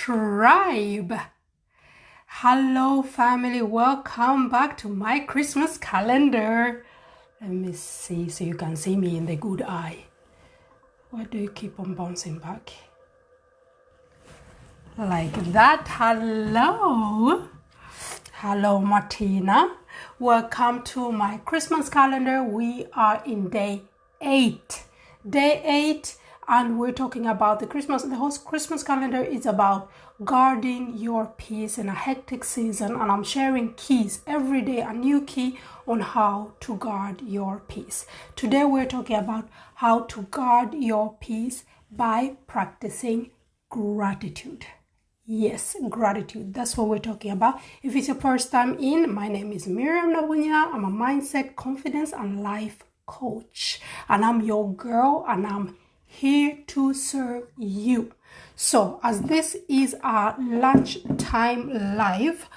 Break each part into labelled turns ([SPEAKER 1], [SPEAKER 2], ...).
[SPEAKER 1] subscribe. Hello family, welcome back to my Christmas calendar. Let me see so you can see me in the good eye. Why do you keep on bouncing back? Like that. Hello Martina. Welcome to my Christmas calendar. We are in day 8. And we're talking about the whole Christmas calendar is about guarding your peace in a hectic season, and I'm sharing keys every day, a new key on how to guard your peace. Today we're talking about how to guard your peace by practicing gratitude. Yes, gratitude. That's what we're talking about. If it's your first time in, my name is Miriam Nabunya. I'm a mindset, confidence, and life coach. And I'm your girl, and I'm here to serve you. So, as this is our lunchtime live,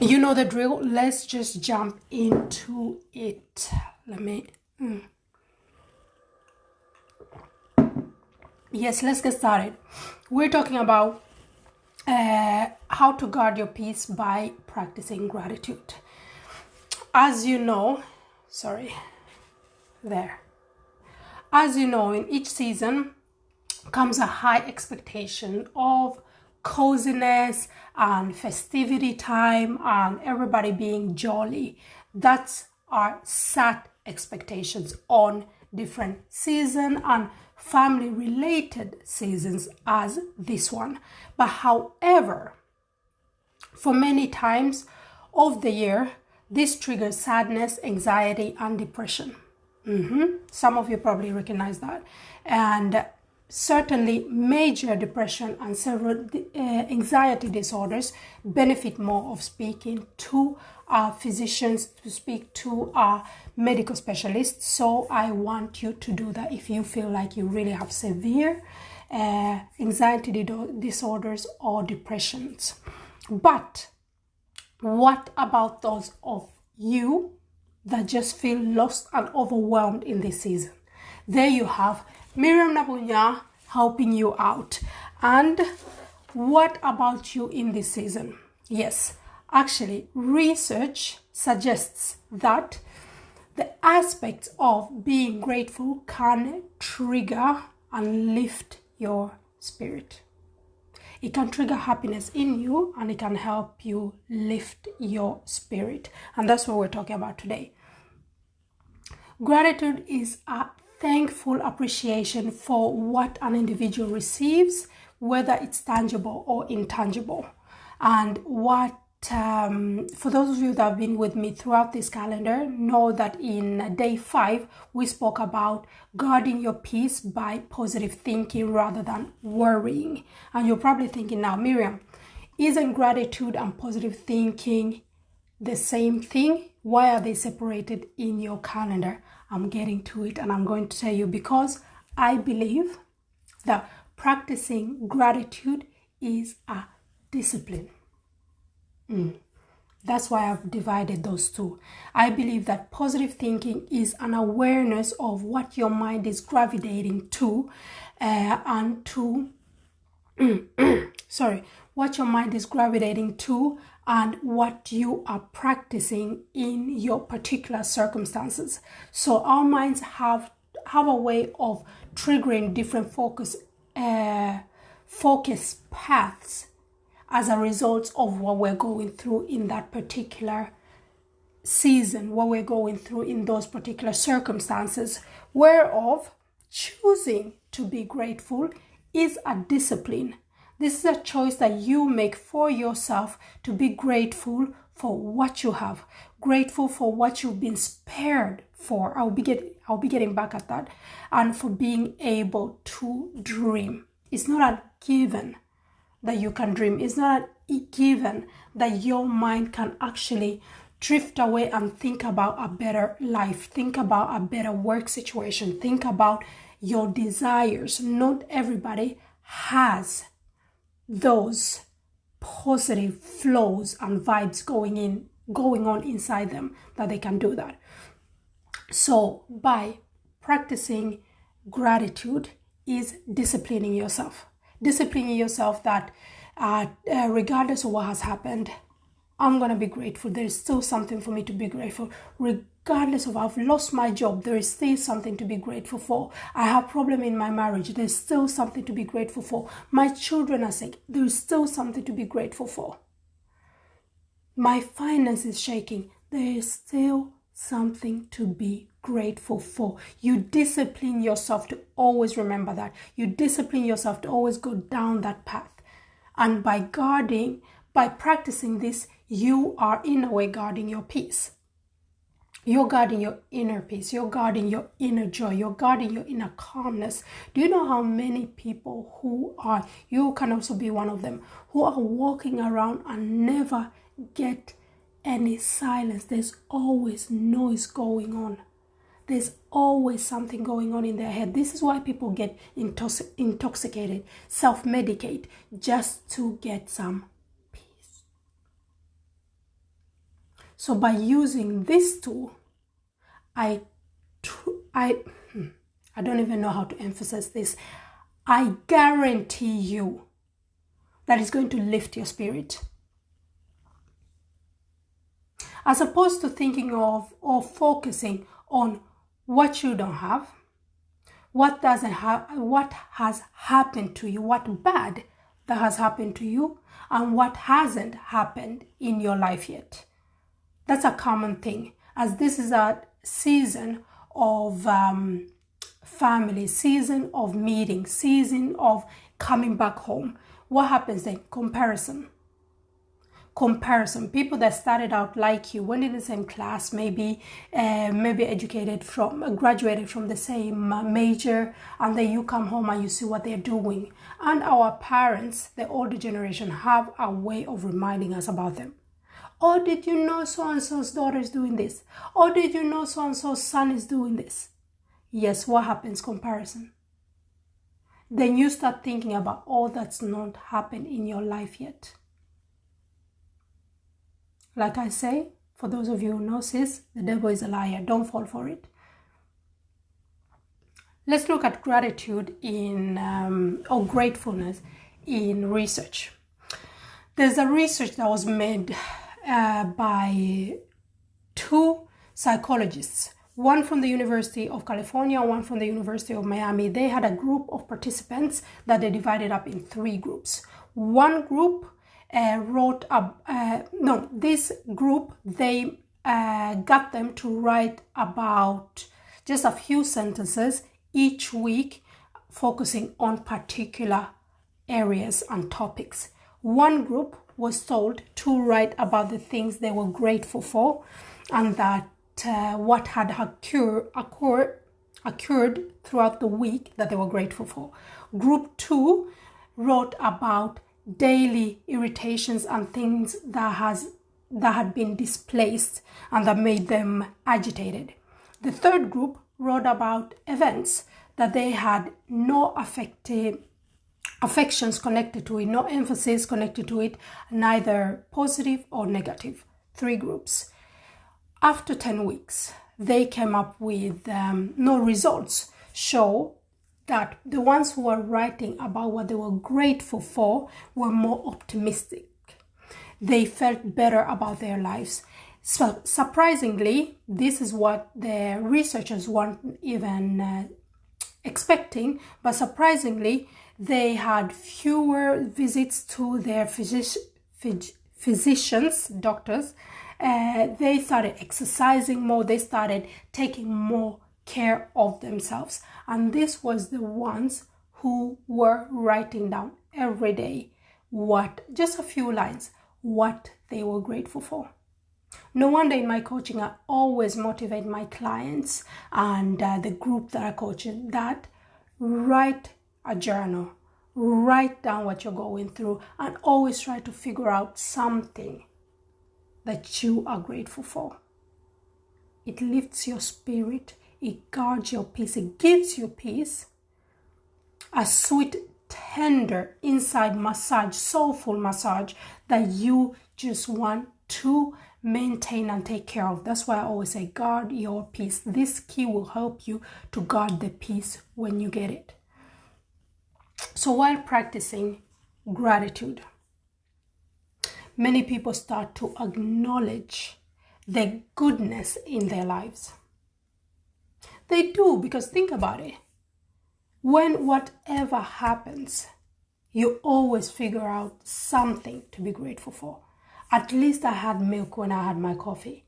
[SPEAKER 1] you know the drill. Let's just jump into it. Yes, let's get started. We're talking about how to guard your peace by practicing gratitude. As you know, in each season comes a high expectation of coziness and festivity time and everybody being jolly. That's our set expectations on different season and family related seasons as this one. But however, for many times of the year, this triggers sadness, anxiety, and depression. Some of you probably recognize that. And certainly major depression and several anxiety disorders benefit more of speaking to our physicians, to speak to our medical specialists. So I want you to do that if you feel like you really have severe anxiety disorders or depressions. But what about those of you that just feel lost and overwhelmed in this season? There you have Miriam Nabunya helping you out. And what about you in this season? Yes, actually, research suggests that the aspects of being grateful can trigger and lift your spirit. It can trigger happiness in you, and it can help you lift your spirit. And that's what we're talking about today. Gratitude is a thankful appreciation for what an individual receives, whether it's tangible or intangible. And for those of you that have been with me throughout this calendar, know that in day 5, we spoke about guarding your peace by positive thinking rather than worrying. And you're probably thinking now, Miriam, isn't gratitude and positive thinking the same thing? Why are they separated in your calendar? I'm getting to it, and I'm going to tell you because I believe that practicing gratitude is a discipline. That's why I've divided those two. I believe that positive thinking is an awareness of what your mind is gravitating to what your mind is gravitating to and what you are practicing in your particular circumstances. So our minds have a way of triggering different focus paths as a result of what we're going through in that particular season, what we're going through in those particular circumstances, whereof choosing to be grateful is a discipline. This is a choice that you make for yourself to be grateful for what you have, grateful for what you've been spared for. I'll be getting back at that, and for being able to dream. It's not a given that you can dream. It's not a given that your mind can actually drift away and think about a better life, think about a better work situation, think about your desires. Not everybody has those positive flows and vibes going on inside them that they can do that. So by practicing gratitude is disciplining yourself that regardless of what has happened, I'm going to be grateful. There is still something for me to be grateful. Regardless of I've lost my job, there is still something to be grateful for. I have a problem in my marriage. There's still something to be grateful for. My children are sick. There is still something to be grateful for. My finance is shaking. There is still something to be grateful for. You discipline yourself to always remember that. You discipline yourself to always go down that path. And by practicing this, you are in a way guarding your peace. You're guarding your inner peace. You're guarding your inner joy. You're guarding your inner calmness. Do you know how many people you can also be one of them, who are walking around and never get any silence? There's always noise going on. There's always something going on in their head. This is why people get intoxicated, self-medicate, just to get some peace. So by using this tool, I don't even know how to emphasize this. I guarantee you that it's going to lift your spirit. As opposed to thinking of or focusing on what you don't have, what has happened to you, what bad that has happened to you, and what hasn't happened in your life yet. That's a common thing, as this is a season of family, season of meeting, season of coming back home. What happens then? Comparison. People that started out like you, went in the same class, maybe graduated from the same major, and then you come home and you see what they're doing. And our parents, the older generation, have a way of reminding us about them. Oh, did you know so-and-so's daughter is doing this? Or did you know so-and-so's son is doing this? Yes, what happens? Comparison. Then you start thinking about all that's not happened in your life yet. Like I say, for those of you who know this, the devil is a liar. Don't fall for it. Let's look at gratitude or gratefulness in research. There's a research that was made by two psychologists, one from the University of California, one from the University of Miami. They had a group of participants that they divided up in three groups. One group this group, they got them to write about just a few sentences each week, focusing on particular areas and topics. One group was told to write about the things they were grateful for, and that what had occurred throughout the week that they were grateful for. Group 2 wrote about daily irritations and things that had been displaced and that made them agitated. The third group wrote about events that they had no affections connected to it, no emphasis connected to it, neither positive or negative. 3 groups. After 10 weeks, they came up with no results show that the ones who were writing about what they were grateful for were more optimistic. They felt better about their lives. So surprisingly, this is what the researchers weren't even expecting, but surprisingly, they had fewer visits to their physicians, doctors. They started exercising more. They started taking more care of themselves. And this was the ones who were writing down every day just a few lines, what they were grateful for. No wonder in my coaching, I always motivate my clients and the group that I coach that write a journal, write down what you're going through, and always try to figure out something that you are grateful for. It lifts your spirit. It guards your peace. It gives you peace. A sweet, tender inside massage, soulful massage that you just want to maintain and take care of. That's why I always say guard your peace. This key will help you to guard the peace when you get it. So while practicing gratitude, many people start to acknowledge the goodness in their lives. They do, because think about it. When whatever happens, you always figure out something to be grateful for. At least I had milk when I had my coffee.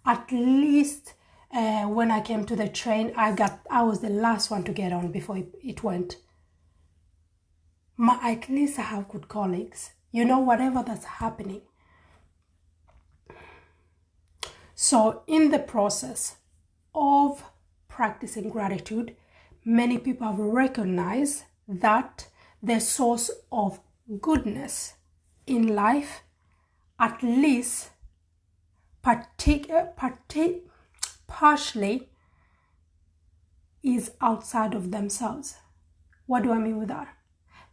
[SPEAKER 1] At least when I came to the train, I was the last one to get on before it went. At least I have good colleagues. Whatever that's happening. So in the process of practicing gratitude, many people have recognized that the source of goodness in life, at least partially, is outside of themselves. What do I mean with that?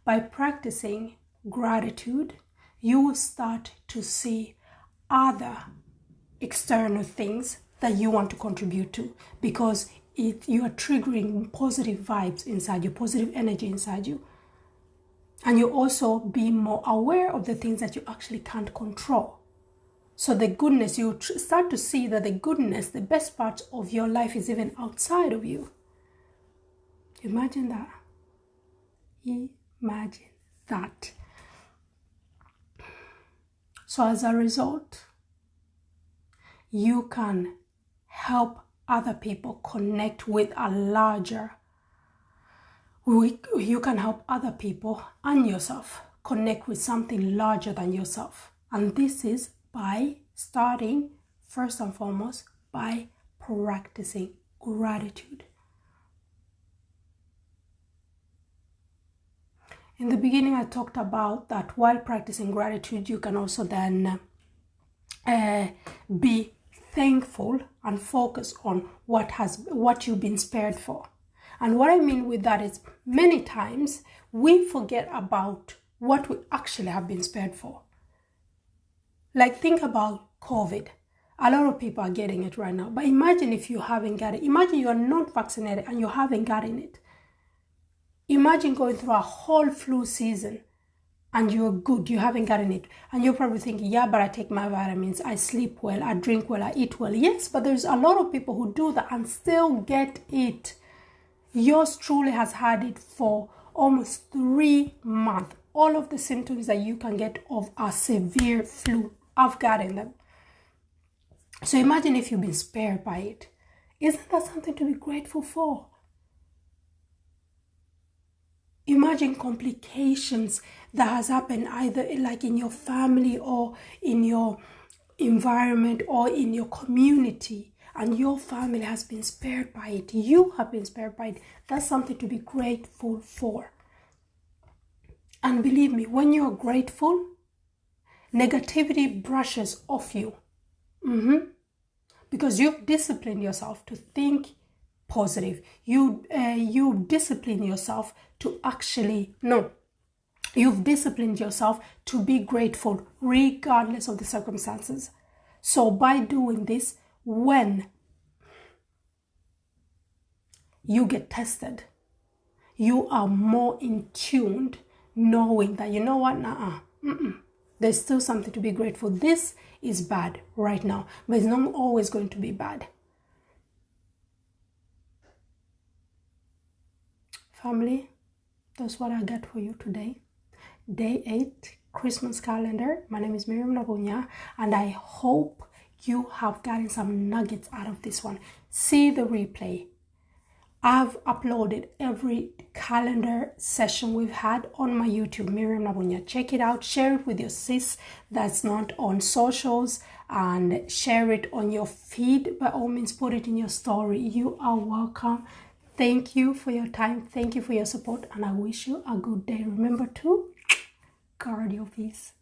[SPEAKER 1] By practicing gratitude, you will start to see other external things that you want to contribute to, because you are triggering positive vibes inside you, positive energy inside you. And you also be more aware of the things that you actually can't control. So the goodness, you start to see that the goodness, the best parts of your life is even outside of you. Imagine that. Imagine that. So as a result, you can help other people connect with a larger. You can help other people and yourself connect with something larger than yourself. And this is by starting, first and foremost, by practicing gratitude. In the beginning, I talked about that while practicing gratitude, you can also then be thankful and focus on what you've been spared for. And what I mean with that is many times we forget about what we actually have been spared for. Like, think about COVID. A lot of people are getting it right now. But imagine if you haven't got it. Imagine you are not vaccinated and you haven't gotten it. Imagine going through a whole flu season and you're good, you haven't gotten it. And you're probably thinking, yeah, but I take my vitamins, I sleep well, I drink well, I eat well. Yes, but there's a lot of people who do that and still get it. Yours truly has had it for almost 3 months. All of the symptoms that you can get of a severe flu, I've gotten them. So imagine if you've been spared by it. Isn't that something to be grateful for? Imagine complications that has happened either like in your family or in your environment or in your community, and your family has been spared by it. You have been spared by it. That's something to be grateful for. And believe me, when you're grateful, negativity brushes off you. Because you've disciplined yourself to think positive. You discipline yourself to you've disciplined yourself to be grateful regardless of the circumstances. So by doing this, when you get tested, you are more in tune, knowing that, you know what, there's still something to be grateful. This is bad right now, but it's not always going to be bad. Family, that's what I got for you today. Day 8, Christmas calendar. My name is Miriam Nabunya, and I hope you have gotten some nuggets out of this one. See the replay. I've uploaded every calendar session we've had on my YouTube, Miriam Nabunya. Check it out. Share it with your sis that's not on socials, and share it on your feed. By all means, put it in your story. You are welcome. Thank you for your time. Thank you for your support. And I wish you a good day. Remember to guard your peace.